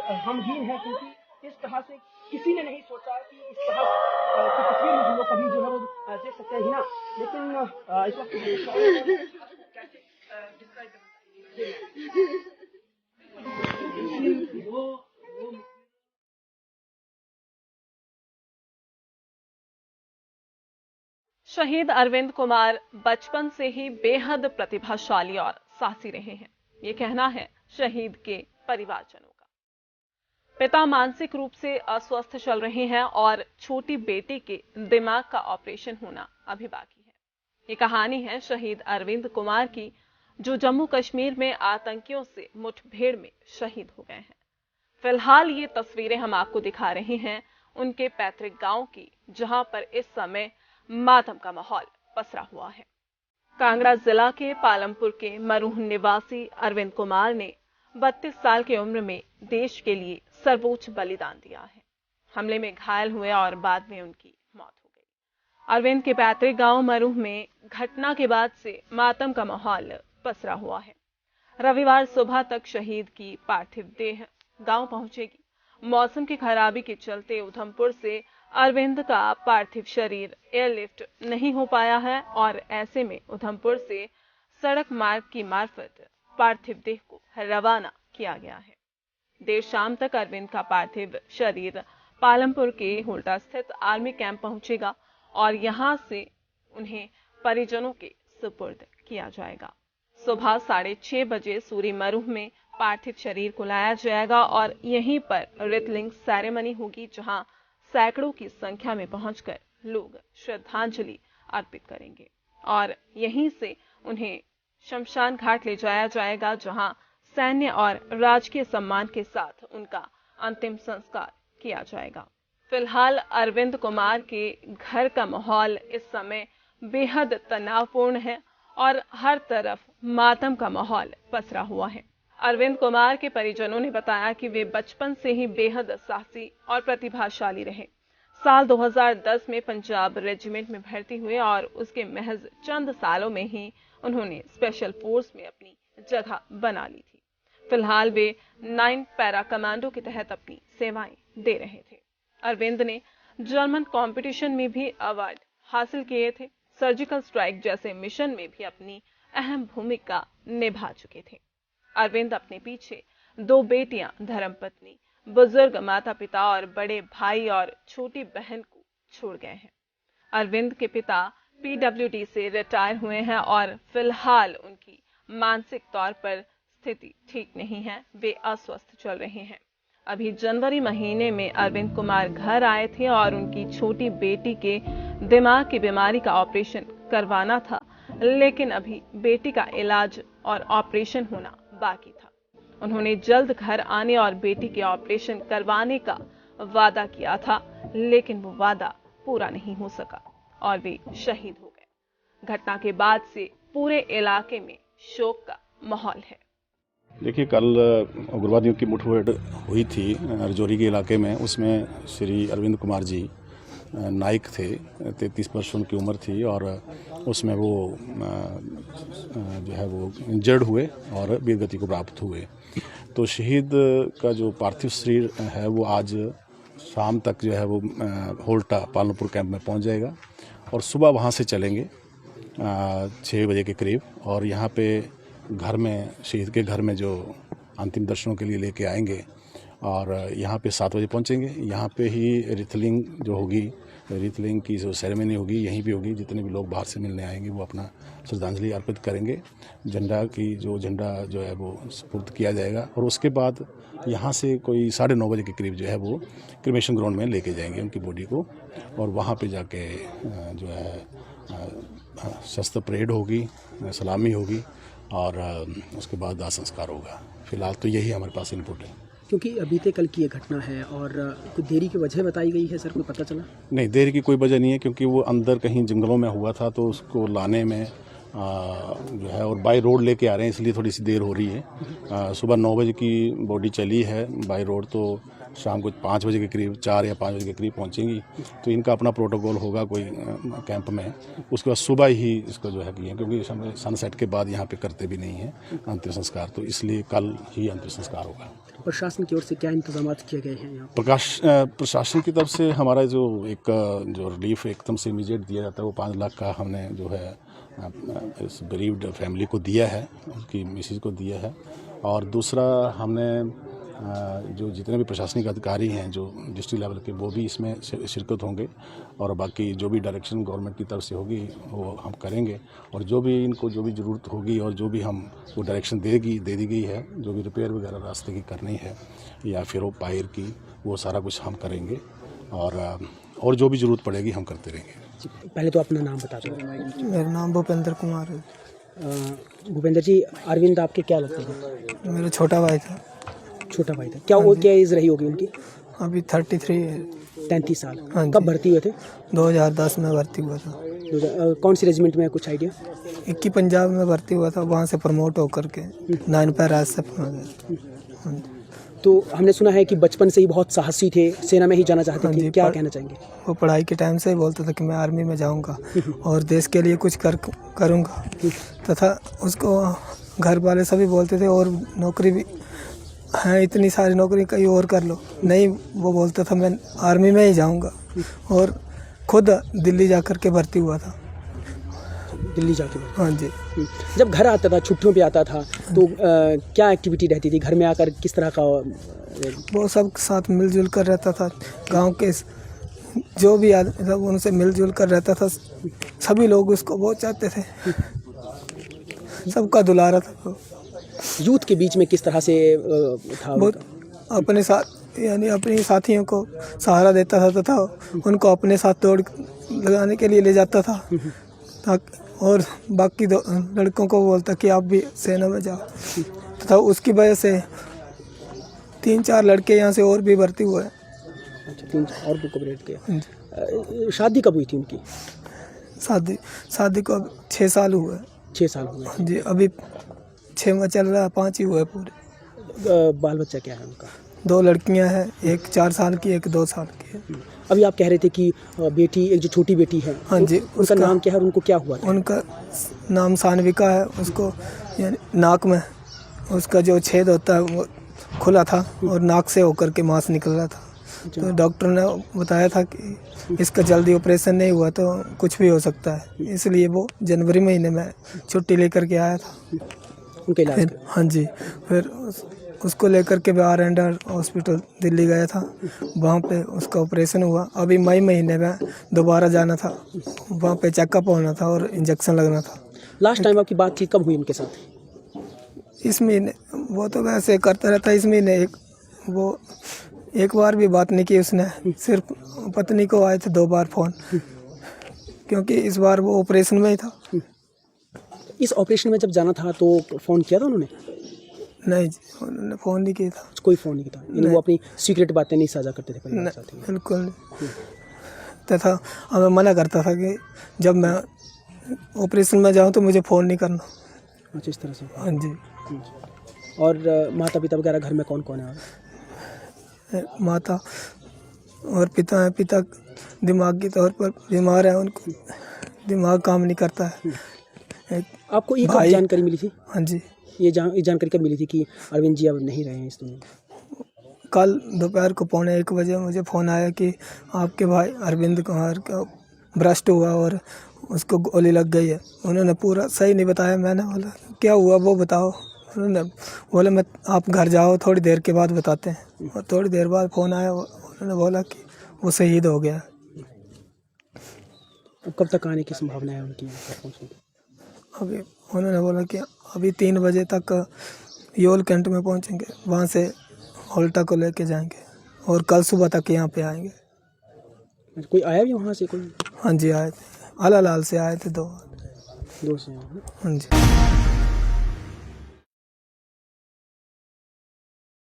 गमगीन है, क्योंकि इस तरह से किसी ने नहीं सोचा कि इस तरह की तस्वीर में हम लोग कभी जो है वो देख सकते हैं ना। लेकिन इस वक्त कैसे डिस्क्राइब शहीद अरविंद कुमार बचपन से ही बेहद प्रतिभाशाली और साहसी रहे हैं, ये कहना है शहीद के परिवारजनों का। पिता मानसिक रूप से अस्वस्थ चल रहे हैं और छोटी बेटी के दिमाग का ऑपरेशन होना अभी बाकी है। ये कहानी है शहीद अरविंद कुमार की, जो जम्मू कश्मीर में आतंकियों से मुठभेड़ में शहीद हो गए हैं। फिलहाल ये तस्वीरें हम आपको दिखा रहे हैं उनके पैतृक गांव की, जहां पर इस समय मातम का माहौल पसरा हुआ है। कांगड़ा जिला के पालमपुर के मरूह निवासी अरविंद कुमार ने 32 साल की उम्र में देश के लिए सर्वोच्च बलिदान दिया है। हमले में घायल हुए और बाद में उनकी मौत हो गई। अरविंद के पैतृक गांव मरूह में घटना के बाद से मातम का माहौल पसरा हुआ है। रविवार सुबह तक शहीद की पार्थिव देह गांव पहुंचेगी। मौसम की खराबी के चलते उधमपुर से अरविंद का पार्थिव शरीर एयरलिफ्ट नहीं हो पाया है और ऐसे में उधमपुर से सड़क मार्ग की मार्फत पार्थिव देह को रवाना किया गया है। देर शाम तक अरविंद का पार्थिव शरीर पालमपुर के होल्टा स्थित आर्मी कैंप पहुंचेगा और यहां से उन्हें परिजनों के सुपुर्द किया जाएगा। सुबह 6:30 बजे सूरी मरूह में पार्थिव शरीर को लाया जाएगा और यहीं पर रितलिंग सेरेमनी होगी, जहां सैकड़ों की संख्या में पहुंचकर लोग श्रद्धांजलि अर्पित करेंगे और यहीं से उन्हें शमशान घाट ले जाया जाएगा, जहां सैन्य और राजकीय सम्मान के साथ उनका अंतिम संस्कार किया जाएगा। फिलहाल अरविंद कुमार के घर का माहौल इस समय बेहद तनावपूर्ण है और हर तरफ मातम का माहौल पसरा हुआ है। अरविंद कुमार के परिजनों ने बताया कि वे बचपन से ही बेहद साहसी और प्रतिभाशाली रहे। साल 2010 में पंजाब रेजिमेंट में भर्ती हुए और उसके महज चंद सालों में ही उन्होंने स्पेशल फोर्स में अपनी जगह बना ली थी। फिलहाल वे 9 पैरा कमांडो के तहत अपनी सेवाएं दे रहे थे। अरविंद ने जर्मन कंपटीशन में भी अवार्ड हासिल किए थे। सर्जिकल स्ट्राइक जैसे मिशन में भी अपनी अहम भूमिका निभा चुके थे। अरविंद अपने पीछे 2 बेटियां, धर्मपत्नी, बुजुर्ग माता पिता और बड़े भाई और छोटी बहन को छोड़ गए हैं। अरविंद के पिता पीडब्ल्यूडी से रिटायर हुए हैं और फिलहाल उनकी मानसिक तौर पर स्थिति ठीक नहीं है, वे अस्वस्थ चल रहे हैं। अभी जनवरी महीने में अरविंद कुमार घर आए थे और उनकी छोटी बेटी के दिमाग की बीमारी का ऑपरेशन करवाना था, लेकिन अभी बेटी का इलाज और ऑपरेशन होना बाकी था। उन्होंने जल्द घर आने और बेटी के ऑपरेशन करवाने का वादा किया था, लेकिन वो वादा पूरा नहीं हो सका और वे शहीद हो गए। घटना के बाद से पूरे इलाके में शोक का माहौल है। देखिए, कल उग्रवादियों की मुठभेड़ हुई थी रजौरी के इलाके में। उसमें श्री अरविंद कुमार जी नाइक थे, 33 वर्ष उनकी उम्र थी और उसमें वो जो है वो इंजर्ड हुए और वीरगति को प्राप्त हुए। तो शहीद का जो पार्थिव शरीर है वो आज शाम तक जो है वो होल्टा पालमपुर कैंप में पहुंच जाएगा और सुबह वहां से चलेंगे 6 बजे के करीब और यहाँ पे घर में, शहीद के घर में जो अंतिम दर्शनों के लिए लेके आएंगे और यहाँ पे 7 बजे पहुँचेंगे। यहाँ पे ही रिथलिंग जो होगी, रिथलिंग की जो सेरेमनी होगी यहीं पे होगी। जितने भी लोग बाहर से मिलने आएंगे वो अपना श्रद्धांजलि अर्पित करेंगे। झंडा जो है वो सुपुर्द किया जाएगा और उसके बाद यहाँ से कोई 9:30 बजे के करीब जो है वो क्रिमेशन ग्राउंड में लेके जाएंगे उनकी बॉडी को और वहाँ पे जाके जो है शस्त्र परेड होगी, सलामी होगी और उसके बाद दाह संस्कार होगा। फिलहाल तो यही हमारे पास इनपुट है। क्योंकि बीते कल की ये घटना है और कुछ देरी की वजह बताई गई है सर, कोई पता चला? नहीं, देरी की कोई वजह नहीं है क्योंकि वो अंदर कहीं जंगलों में हुआ था तो उसको लाने में जो है, और बाई रोड लेके आ रहे हैं, इसलिए थोड़ी सी देर हो रही है। सुबह 9 बजे की बॉडी चली है बाई रोड, तो शाम को 5 बजे के करीब, 4 या 5 बजे के करीब पहुंचेंगी। तो इनका अपना प्रोटोकॉल होगा कोई कैंप में, उसके बाद सुबह ही इसको जो है किए, क्योंकि सनसेट के बाद यहाँ पे करते भी नहीं है अंतिम संस्कार, तो इसलिए कल ही अंतिम संस्कार होगा। प्रशासन की ओर से क्या इंतजाम किए गए हैं यहाँ? प्रशासन की तरफ से हमारा जो रिलीफ एकदम से इमीडिएट दिया जाता है, वो 5 लाख का हमने जो है इस गरीब फैमिली को दिया है, उसकी मिसेज को दिया है। और दूसरा, हमने जो जितने भी प्रशासनिक अधिकारी हैं जो डिस्ट्रिक्ट लेवल के, वो भी इसमें शिरकत होंगे, और बाकी जो भी डायरेक्शन गवर्नमेंट की तरफ से होगी वो हम करेंगे। और जो भी इनको जो भी ज़रूरत होगी और जो भी हम वो डायरेक्शन दे दी गई है, जो भी रिपेयर वगैरह रास्ते की करनी है या फिर वो पायर की, वो सारा कुछ हम करेंगे, और जो भी ज़रूरत पड़ेगी हम करते रहेंगे। पहले तो अपना नाम बता दो। मेरा नाम भूपेंद्र कुमार है। भूपेंद्र जी, अरविंद आपके क्या लगते हैं? मेरा छोटा भाई था। छोटा भाई था। क्या एज रही होगी उनकी? अभी 33 है। 33 साल। हाँ जी। कब भर्ती हुए थे? 2010 में भर्ती हुआ था। कौन सी रेजिमेंट में, कुछ आइडिया? एक ही पंजाब में भर्ती हुआ था, वहाँ से प्रमोट होकर के 9 पैराज से गया। तो हमने सुना है कि बचपन से ही बहुत साहसी थे, सेना में ही जाना चाहते थे, क्या कहना चाहेंगे? वो पढ़ाई के टाइम से ही बोलता था कि मैं आर्मी में जाऊंगा और देश के लिए कुछ करूंगा, तथा उसको घर वाले सभी बोलते थे और नौकरी भी है, इतनी सारी नौकरी कहीं और कर लो, नहीं, वो बोलता था मैं आर्मी में ही जाऊंगा, और खुद दिल्ली जा कर के भर्ती हुआ था। दिल्ली जाके? हाँ जी। जब घर आता था, छुट्टियों पे आता था, तो क्या एक्टिविटी रहती थी घर में आकर, किस तरह का? वो सब साथ मिलजुल कर रहता था, गांव के जो भी आदमी सब उनसे मिलजुल कर रहता था, सभी लोग उसको बहुत चाहते थे, सबका दुलारा था। यूथ के बीच में किस तरह से था? बहुत अपने साथ, यानी अपने साथियों को सहारा देता था तथा उनको अपने साथ दौड़ लगाने के लिए ले जाता था, और बाकी लड़कों को बोलता कि आप भी सेना में जाओ, तथा उसकी वजह से 3-4 लड़के यहाँ से और भी भर्ती हुए। अच्छा, 3 और भी कॉपरेट किया। शादी कब हुई थी उनकी? शादी को अब 6 साल हुए। 6 साल हुए जी, अभी 6 में चल रहा है, 5 ही हुए पूरे। बाल बच्चा क्या है उनका? 2 लड़कियां हैं, एक 4 साल की, एक 2 साल की है। अभी आप कह रहे थे कि बेटी, एक जो छोटी बेटी है, हाँ जी, उसका नाम क्या है और उनको क्या हुआ था? उनका नाम सानविका है। उसको यानी नाक में उसका जो छेद होता है वो खुला था और नाक से होकर के मांस निकल रहा था। तो डॉक्टर ने बताया था कि इसका जल्दी ऑपरेशन नहीं हुआ तो कुछ भी हो सकता है, इसलिए वो जनवरी महीने में छुट्टी लेकर के आया था उनके इलाज। हाँ जी, फिर उसको लेकर के आर&आर हॉस्पिटल दिल्ली गया था, वहाँ पे उसका ऑपरेशन हुआ। अभी मई महीने में दोबारा जाना था, वहाँ पे चेकअप होना था और इंजेक्शन लगना था। लास्ट टाइम आपकी बातचीत कब हुई उनके साथ? इस महीने। वो तो वैसे करता रहता, इस महीने एक बार भी बात नहीं की उसने, सिर्फ पत्नी को आए थे 2 बार फ़ोन, क्योंकि इस बार वो ऑपरेशन में ही था। इस ऑपरेशन में जब जाना था तो फ़ोन किया था उन्होंने? नहीं जी, उन्होंने फ़ोन नहीं किया था। कोई फ़ोन नहीं किया था? वो अपनी सीक्रेट बातें नहीं साझा करते थे परिवार के साथ? बिल्कुल नहीं। तथा हमें मना करता था कि जब मैं ऑपरेशन में जाऊं तो मुझे फ़ोन नहीं करना। अच्छा, इस तरह से? हाँ जी। और माता पिता वगैरह घर में कौन कौन है? माता और पिता हैं। पिता दिमागी तौर पर बीमार है, उनको दिमाग काम नहीं करता है। आपको ये कब जानकारी मिली थी? हाँ जी, ये जानकारी कब मिली थी कि अरविंद जी अब नहीं रहे हैं इस दुनिया? कल दोपहर को 1:45 बजे मुझे फ़ोन आया कि आपके भाई अरविंद कुमार का ब्रेस्ट हुआ और उसको गोली लग गई है। उन्होंने पूरा सही नहीं बताया। मैंने बोला क्या हुआ वो बताओ। उन्होंने बोला मैं आप घर जाओ, थोड़ी देर के बाद बताते हैं। और थोड़ी देर बाद फ़ोन आया, उन्होंने बोला कि वो शहीद हो गया। कब तक आने की संभावना है उनकी? अभी उन्होंने बोला कि अभी 3 बजे तक योल कैंट में पहुंचेंगे, वहाँ से होल्टा को लेके जाएंगे और कल सुबह तक यहाँ पे आएंगे। कोई आया भी वहाँ से? कोई? हाँ जी, आए थे, अलालाल से आए थे 2 से। हाँ जी।